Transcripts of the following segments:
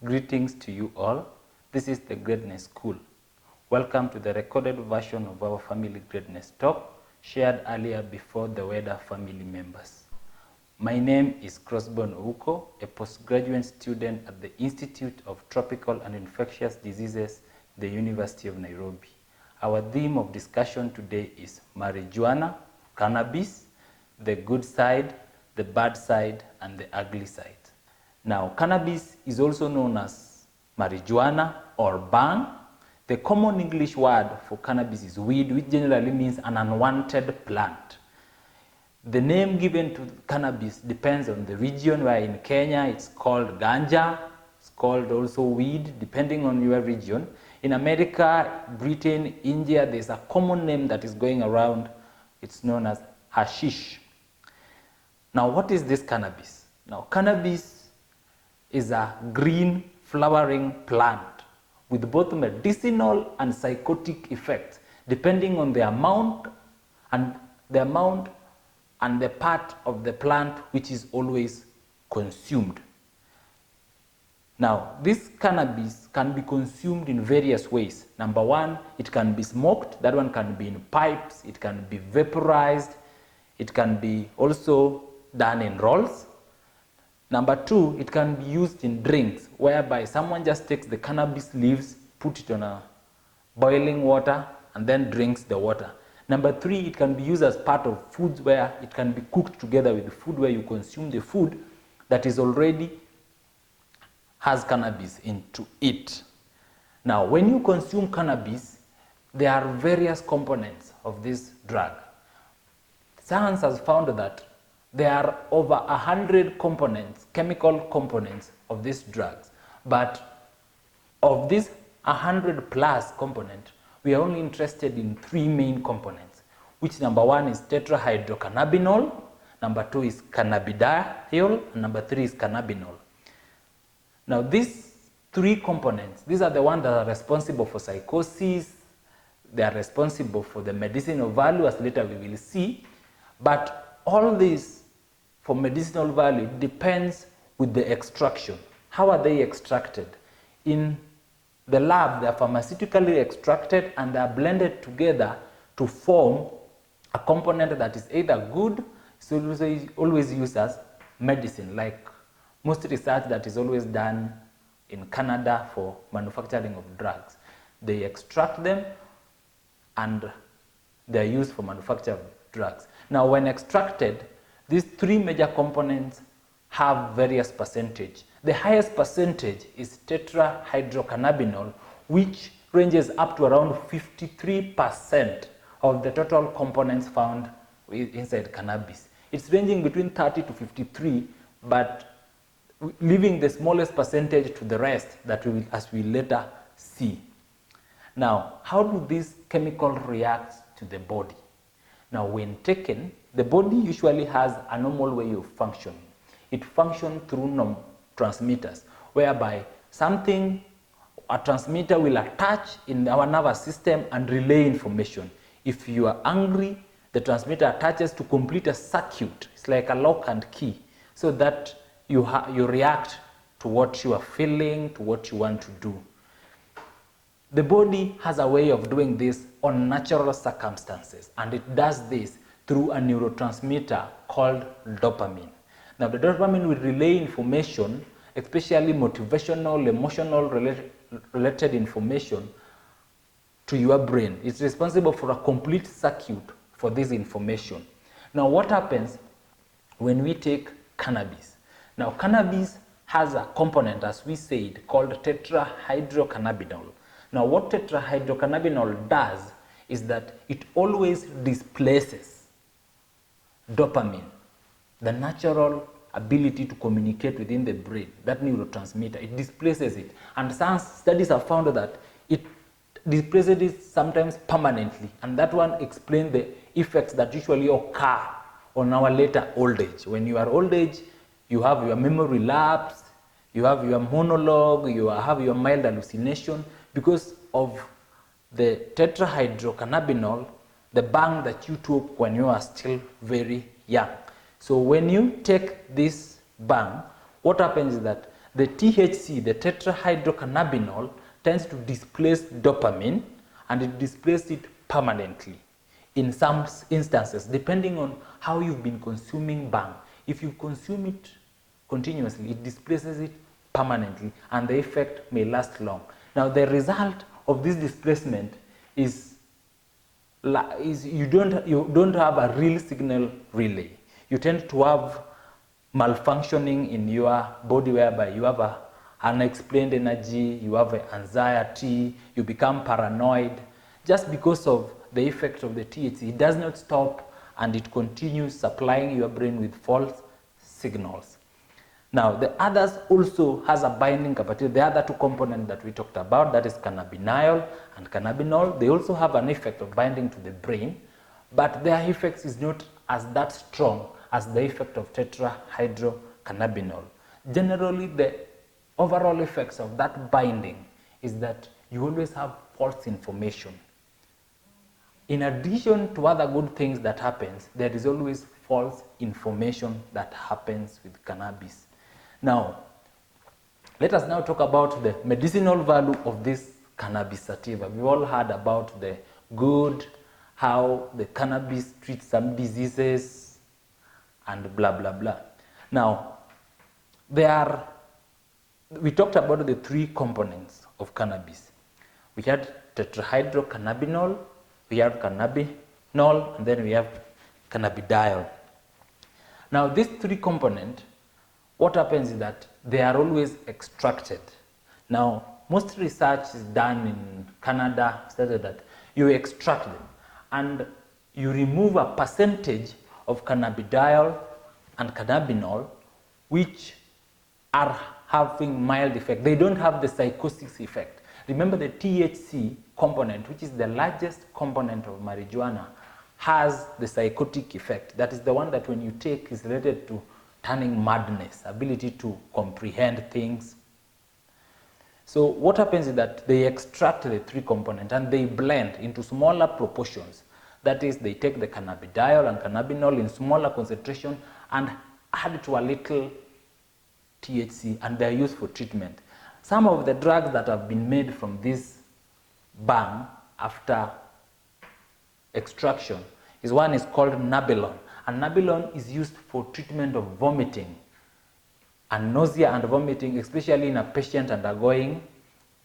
Greetings to you all. This is the Greatness School. Welcome to the recorded version of our Family Greatness Talk, shared earlier before the wider family members. My name is Crossborn Ouko, a postgraduate student at the Institute of Tropical and Infectious Diseases, the University of Nairobi. Our theme of discussion today is marijuana, cannabis, the good side, the bad side, and the ugly side. Now, cannabis is also known as marijuana or bang. The common English word for cannabis is weed, which generally means an unwanted plant. The name given to cannabis depends on the region, where in Kenya it's called ganja, it's called also weed, depending on your region. In America, Britain, India, there's a common name that is going around. It's known as hashish. Now, what is this cannabis? Now, cannabis is a green flowering plant with both medicinal and psychotic effects, depending on the amount and the part of the plant which is always consumed. Now, this cannabis can be consumed in various ways. Number one, it can be smoked. That one can be in pipes. It can be vaporized. It can be also done in rolls. Number two, it can be used in drinks, whereby someone just takes the cannabis leaves, put it on a boiling water, and then drinks the water. Number three, it can be used as part of foods, where it can be cooked together with the food, where you consume the food that is already has cannabis into it. Now, when you consume cannabis, there are various components of this drug. Science has found that there are over 100 components, chemical components of these drugs. But of these 100 plus components, we are only interested in three main components, which number one is tetrahydrocannabinol, number two is cannabidiol, and number three is cannabinol. Now, these three components, these are the ones that are responsible for psychosis. They are responsible for the medicinal value, as later we will see. But all this for medicinal value depends with the extraction. How are they extracted? In the lab, they are pharmaceutically extracted and they are blended together to form a component that is either good, so always used as medicine, like most research that is always done in Canada for manufacturing of drugs. They extract them and they are used for manufacture of drugs. Now, when extracted, these three major components have various percentage. The highest percentage is tetrahydrocannabinol, which ranges up to around 53% of the total components found inside cannabis. It's ranging between 30 to 53, but leaving the smallest percentage to the rest that we will, as we later see. Now, how do these chemicals react to the body? Now, when taken, the body usually has a normal way of functioning. It functions through transmitters, whereby a transmitter will attach in our nervous system and relay information. If you are angry, the transmitter attaches to complete a circuit. It's like a lock and key, so that you react to what you are feeling, to what you want to do. The body has a way of doing this on natural circumstances, and it does this through a neurotransmitter called dopamine. Now, the dopamine will relay information, especially motivational, emotional related information, to your brain. It's responsible for a complete circuit for this information. Now, what happens when we take cannabis? Now, cannabis has a component, as we said, called tetrahydrocannabinol. Now, what tetrahydrocannabinol does is that it always displaces dopamine, the natural ability to communicate within the brain, that neurotransmitter. It displaces it. And some studies have found that it displaces it sometimes permanently. And that one explains the effects that usually occur on our later old age. When you are old age, you have your memory lapse, you have your monologue, you have your mild hallucination, because of the tetrahydrocannabinol, the bang that you took when you are still very young. So when you take this bang, what happens is that the THC, the tetrahydrocannabinol, tends to displace dopamine, and it displaces it permanently in some instances, depending on how you've been consuming bang. If you consume it continuously, it displaces it permanently, and the effect may last long. Now, the result of this displacement is you don't have a real signal relay. You tend to have malfunctioning in your body, whereby you have an unexplained energy, you have anxiety, you become paranoid, just because of the effect of the THC. It does not stop, and it continues supplying your brain with false signals. Now, the others also has a binding capacity. The other two components that we talked about, that is cannabidiol and cannabinol, they also have an effect of binding to the brain, but their effects is not as that strong as the effect of tetrahydrocannabinol. Generally, the overall effects of that binding is that you always have false information. In addition to other good things that happens, there is always false information that happens with cannabis. Now, let us now talk about the medicinal value of this cannabis sativa. We've all heard about the good, how the cannabis treats some diseases, and blah, blah, blah. Now, we talked about the three components of cannabis. We had tetrahydrocannabinol, we have cannabinol, and then we have cannabidiol. Now, these three components, what happens is that they are always extracted. Now, most research is done in Canada, stated that you extract them and you remove a percentage of cannabidiol and cannabinol, which are having mild effect. They don't have the psychosis effect. Remember, the THC component, which is the largest component of marijuana, has the psychotic effect. That is the one that when you take is related to turning madness, ability to comprehend things. So what happens is that they extract the three components and they blend into smaller proportions. That is, they take the cannabidiol and cannabinol in smaller concentration and add to a little THC, and they are used for treatment. Some of the drugs that have been made from this bang after extraction is one is called Nabilon. And Nabilon is used for treatment of vomiting and nausea and vomiting, especially in a patient undergoing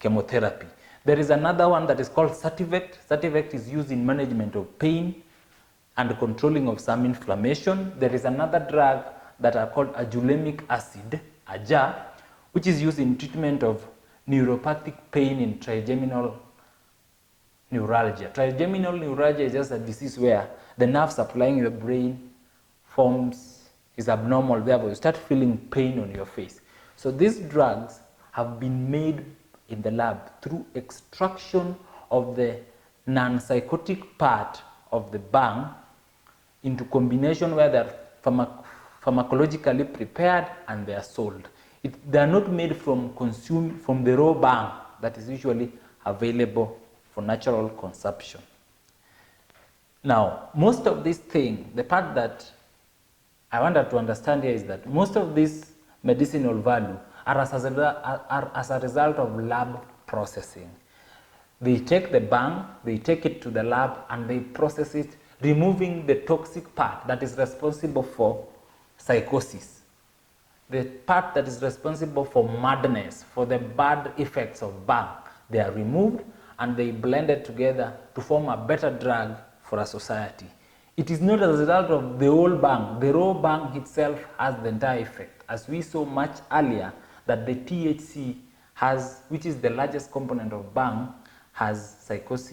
chemotherapy. There is another one that is called Sativect. Sativect is used in management of pain and controlling of some inflammation. There is another drug that are called agulamic acid, AJA, which is used in treatment of neuropathic pain in trigeminal neuralgia. Trigeminal neuralgia is just a disease where the nerve supplying your brain is abnormal, therefore you start feeling pain on your face. So these drugs have been made in the lab through extraction of the non-psychotic part of the bang into combination where they're pharmacologically prepared and they are sold. They are not made from the raw bang that is usually available for natural consumption. Now, most of these things, the part that I wanted to understand here is that most of these medicinal value are as a result of lab processing. They take the bang, they take it to the lab, and they process it, removing the toxic part that is responsible for psychosis. The part that is responsible for madness, for the bad effects of bang, they are removed and they blended together to form a better drug for a society. It is not as a result of the whole bang. The raw bang itself has the entire effect, as we saw much earlier that the THC has, which is the largest component of bang, has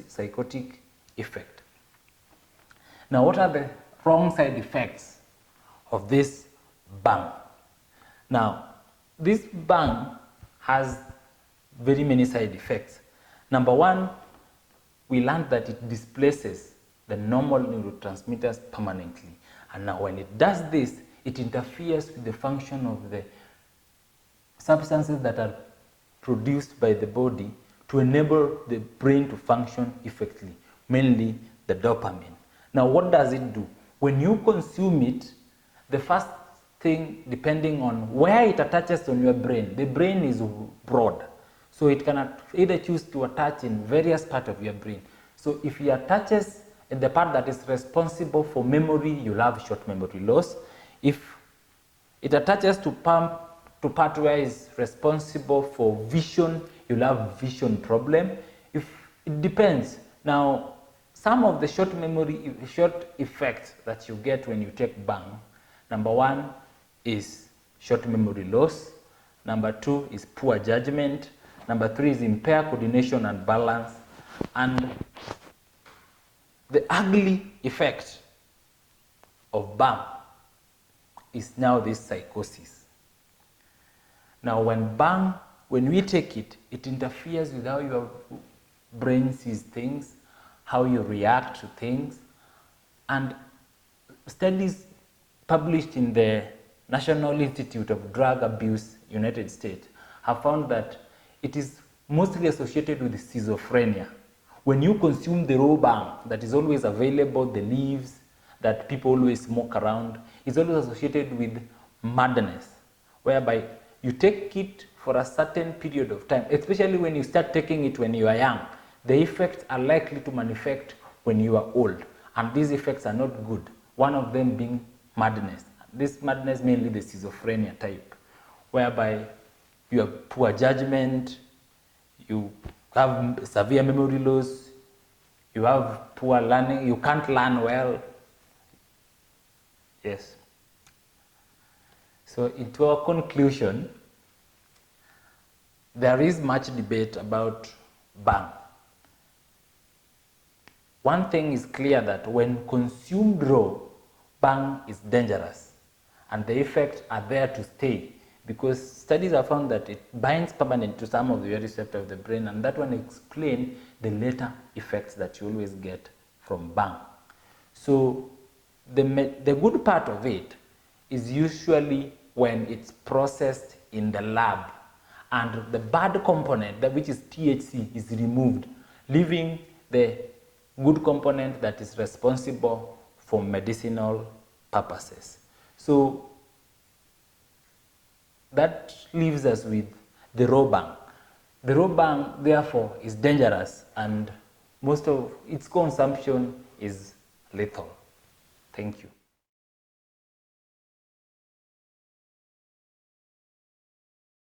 psychotic effect. Now, what are the wrong side effects of this bang? Now, this bang has very many side effects. Number one, we learned that it displaces the normal neurotransmitters permanently. And now when it does this, it interferes with the function of the substances that are produced by the body to enable the brain to function effectively, mainly the dopamine. Now, what does it do? When you consume it, the first thing, depending on where it attaches on your brain, the brain is broad. So it can either choose to attach in various parts of your brain. So if it attaches in the part that is responsible for memory, you'll have short memory loss. If it attaches to part where it's responsible for vision, you'll have vision problem. If it depends. Now, some of the short effects that you get when you take bang, number one is short memory loss. Number two is poor judgment. Number three is impaired coordination and balance. And the ugly effect of bang is now this psychosis. Now when we take it, it interferes with how your brain sees things, how you react to things. And studies published in the National Institute of Drug Abuse, United States, have found that it is mostly associated with schizophrenia. When you consume the raw bang that is always available, the leaves that people always smoke around, is always associated with madness, whereby you take it for a certain period of time, especially when you start taking it when you are young. The effects are likely to manifest when you are old, and these effects are not good. One of them being madness. This madness mainly the schizophrenia type, whereby you have poor judgment, you have severe memory loss, you have poor learning, you can't learn well. Yes. So into our conclusion, there is much debate about bang. One thing is clear, that when consumed raw, bang is dangerous, and the effects are there to stay, because studies have found that it binds permanently to some of the receptors of the brain, and that one explains the later effects that you always get from bang. So the good part of it is usually when it's processed in the lab, and the bad component, which is THC, is removed, leaving the good component that is responsible for medicinal purposes. So that leaves us with the raw bang. The raw bang, therefore, is dangerous, and most of its consumption is lethal. Thank you.